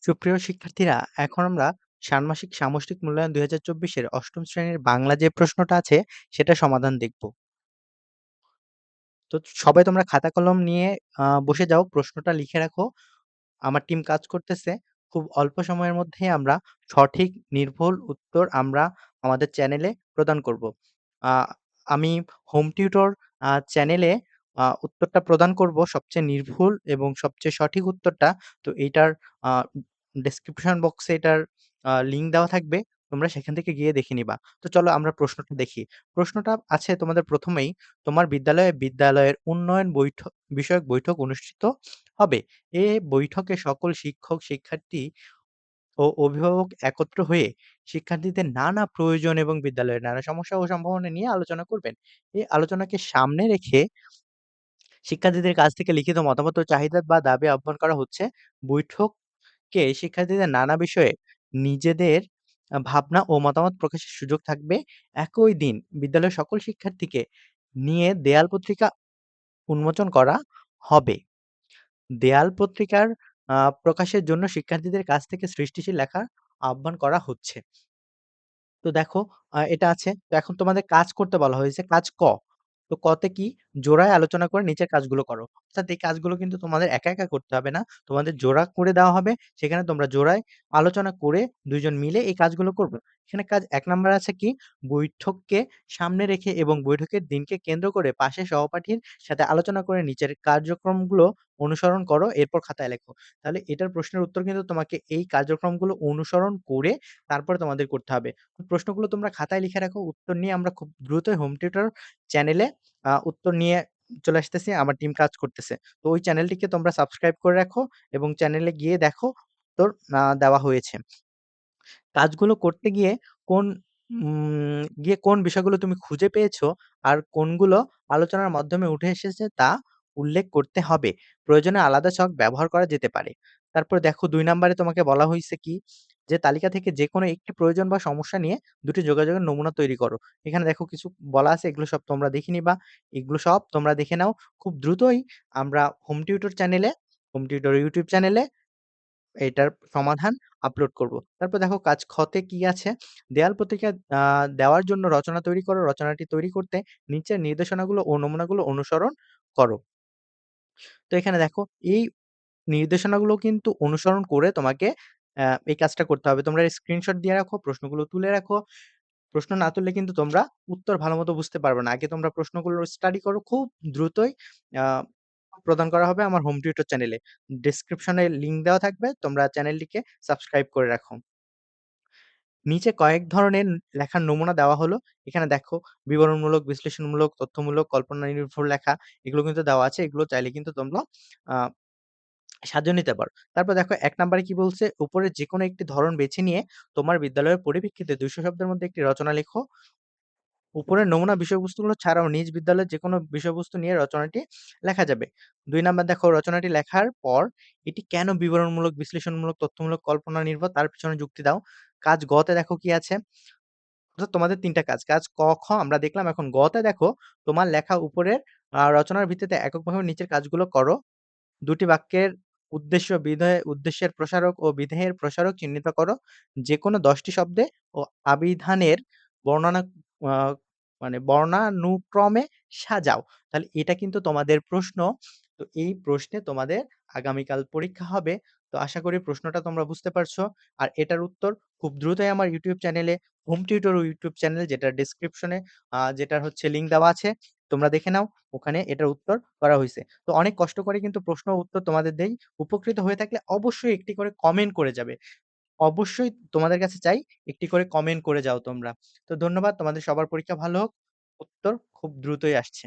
সুপ্রিয় শিক্ষার্থীরা, এখন আমরা ষান্মাসিক সামষ্টিক মূল্যায়ন ২০২৪ এর ৮ম শ্রেণীর বাংলা যে প্রশ্নটা আছে সেটার সমাধান দেখব। তো সবাই তোমরা খাতা কলম নিয়ে বসে যাও, প্রশ্নটা লিখে রাখো। আমার টিম কাজ করতেছে। খুব অল্প সময়ের মধ্যেই আমরা সঠিক নির্ভুল উত্তর আমরা আমাদের চ্যানেলে প্রদান করব। আ আমি হোম টিউটর চ্যানেলে উত্তরটা প্রদান করব সবচেয়ে নির্ভুল এবং সবচেয়ে সঠিক উত্তরটা। তো এইটার আ ডেসক্রিপশন বক্সে এটার লিঙ্ক দেওয়া থাকবে। তোমরা সেখান থেকে গিয়ে দেখে নিবা। তো চলো আমরা প্রশ্নটা দেখি। প্রশ্নটা আছে তোমাদের ১ম এই, তোমার বিদ্যালয়ে বিদ্যালয়ের উন্নয়ন বিষয়ক বৈঠক অনুষ্ঠিত হবে। এ বৈঠকে সকল শিক্ষক, শিক্ষার্থী ও অভিভাবক একত্র হয়ে শিক্ষার্থীদের নানা প্রয়োজন এবং বিদ্যালয়ের নানা সমস্যা ও সম্ভাবনা নিয়ে আলোচনা করবেন। এই আলোচনাকে সামনে রেখে শিক্ষার্থীদের কাছ থেকে লিখিত মতামত ও চাহিদা বা দাবি আহ্বান করা হচ্ছে। বৈঠকে শিক্ষার্থীদের নানা বিষয়ে নিজেদের ভাবনা ও মতামত প্রকাশের সুযোগ থাকবে। একই দিন বিদ্যালয়ের সকল শিক্ষার্থীকে নিয়ে দেয়াল পত্রিকা উন্মোচন করা হবে। দেয়াল পত্রিকার প্রকাশের জন্য শিক্ষার্থীদের কাছ থেকে সৃষ্টিশীল লেখার আহ্বান করা হচ্ছে। তো দেখো এটা আছে। তো এখন তোমাদের কাজ করতে বলা হয়েছে, কাজ ক। তো কতে কি? জোড়ায় আলোচনা করে নিচের কাজগুলো করো। অর্থাৎ এই কাজগুলো কিন্তু তোমাদের একা, একা করতে হবে না। তোমাদের জোড়া করে দেওয়া হবে। সেখানে তোমরা জোড়ায় আলোচনা করে ২ জন মিলে এই কাজগুলো করবে। এখানে কাজ ১ নাম্বার আছে কি? বৈঠককে সামনে রেখে এবং বৈঠকের দিনকে কেন্দ্র করে পাশের সহপাঠীর সাথে আলোচনা করে নিচের কার্যক্রমগুলো অনুসরণ করো, এরপর খাতায় লেখো। তাহলে এটার প্রশ্নের উত্তর কিন্তু তোমাকে এই কার্যক্রমগুলো অনুসরণ করে তারপরে তোমাদের করতে হবে। প্রশ্নগুলো তোমরা খাতায় লিখে রাখো। উত্তর নিয়ে আমরা খুব দ্রুতই হোম টিউটর চ্যানেলে উত্তর নিয়ে চলে আসতেছি। আমার টিম কাজ করতেছে। তো ওই চ্যানেলটিকে তোমরা সাবস্ক্রাইব করে রাখো এবং চ্যানেলে গিয়ে দেখো উত্তর দেওয়া হয়েছে। কাজগুলো করতে গিয়ে কোন কোন বিষয়গুলো তুমি খুঁজে পেয়েছো আর কোনগুলো আলোচনার মাধ্যমে উঠে এসেছে তা উল্লেখ করতে হবে। প্রয়োজনে আলাদা ছক ব্যবহার করা যেতে পারে। তারপর দেখো ২ নাম্বারে তোমাকে বলা হইছে কি? যে তালিকা থেকে যেকোনো একটি প্রয়োজন বা সমস্যা নিয়ে ২ টি যোগাযোগের নমুনা তৈরি করো। এখানে দেখো কিছু বলা আছে, এগুলো সব তোমরা দেখে নিবা। এগুলো সব তোমরা দেখে নাও। খুব দ্রুতই আমরা হোম টিউটর ইউটিউব চ্যানেলে এটার সমাধান আপলোড করব। তারপর দেখো কাজ খ তে কি আছে? দেয়াল পত্রিকা আ দেওয়ার জন্য রচনা তৈরি করো। রচনাটি তৈরি করতে নিচের নির্দেশনাগুলো ও নমুনাগুলো অনুসরণ করো। তো এখানে দেখো এই নির্দেশনাগুলো কিন্তু অনুসরণ করে তোমাকে এই কাজটা করতে হবে। তোমরা স্ক্রিনশট দিয়ে রাখো, প্রশ্নগুলো তুলে রাখো। প্রশ্ন না তুললে কিন্তু তোমরা উত্তর ভালোমতো বুঝতে পারবে না। আগে তোমরা প্রশ্নগুলো স্টাডি করো। খুব দ্রুতই আ প্রদান করা হবে আমার হোম টিউটর চ্যানেলে। ডেসক্রিপশনে লিংক দেওয়া থাকবে। তোমরা চ্যানেলটিকে সাবস্ক্রাইব করে রাখো। নিচে কয়েক ধরনের লেখার নমুনা দেওয়া হলো। এখানে দেখো বিবরণমূলক, বিশ্লেষণমূলক, তথ্যমূলক, কল্পনা নির্ভর লেখা এগুলো কিন্তু দেওয়া আছে। এগুলো চাইলে কিন্তু তোমরা আ সাজিয়ে নিতে পারো। তারপর দেখো ১ নাম্বারে কি বলছে? উপরের যেকোনো একটি ধরন বেছে নিয়ে তোমার বিদ্যালয়ের পরিপ্রেক্ষিতে ২০০ শব্দের মধ্যে একটি রচনা লেখো। উপরের নমুনা বিষয়বস্তুগুলো ছাড়াও নিজ বিদ্যালয়ের যেকোনো বিষয়বস্তু নিয়ে রচনাটি লেখা যাবে। ২ নাম্বার দেখো রচনাটি লেখার পর এটি কেন বিবরণমূলক, বিশ্লেষণমূলক, তথ্যমূলক, কল্পনা নির্ভর তার পিছনে যুক্তি দাও। কাজ গ তে দেখো কি আছে? অর্থাৎ তোমাদের ৩ টা কাজ। কাজ ক, খ আমরা দেখলাম। এখন গ তে দেখো তোমার লেখা উপরের রচনার ভিত্তিতে এককভাবে নিচের কাজগুলো করো। ২ টি বাক্যের উদ্দেশ্যের প্রসারক ও বিধেয়ের প্রসারক চিহ্নিত করো। যেকোনো ১০ টি শব্দে ও আবিধানের বর্ণনা আ মানে বর্ণানুক্রমে সাজাও। তাহলে এটা কিন্তু তোমাদের প্রশ্ন। তো এই প্রশ্নে তোমাদের আগামীকাল পরীক্ষা হবে। তো আশা করি প্রশ্নটা তোমরা বুঝতে পারছো। আর এটার উত্তর খুব দ্রুতই আমার ইউটিউব চ্যানেলে হোম টিউটর ইউটিউব চ্যানেল যেটার ডেসক্রিপশনে যেটার হচ্ছে লিঙ্ক দেওয়া আছে। তোমরা দেখে নাও। ওখানে এটার উত্তর করা হইছে। তো অনেক কষ্ট করে কিন্তু প্রশ্ন ও উত্তর তোমাদের দেই। উপকৃত হয়ে থাকলে অবশ্যই একটি করে কমেন্ট করে যাবে। অবশ্যই তোমাদের কাছে চাই একটি করে কমেন্ট করে যাও তোমরা। তো ধন্যবাদ। তোমাদের সবার পরীক্ষা ভালো হোক। উত্তর খুব দ্রুতই আসছে।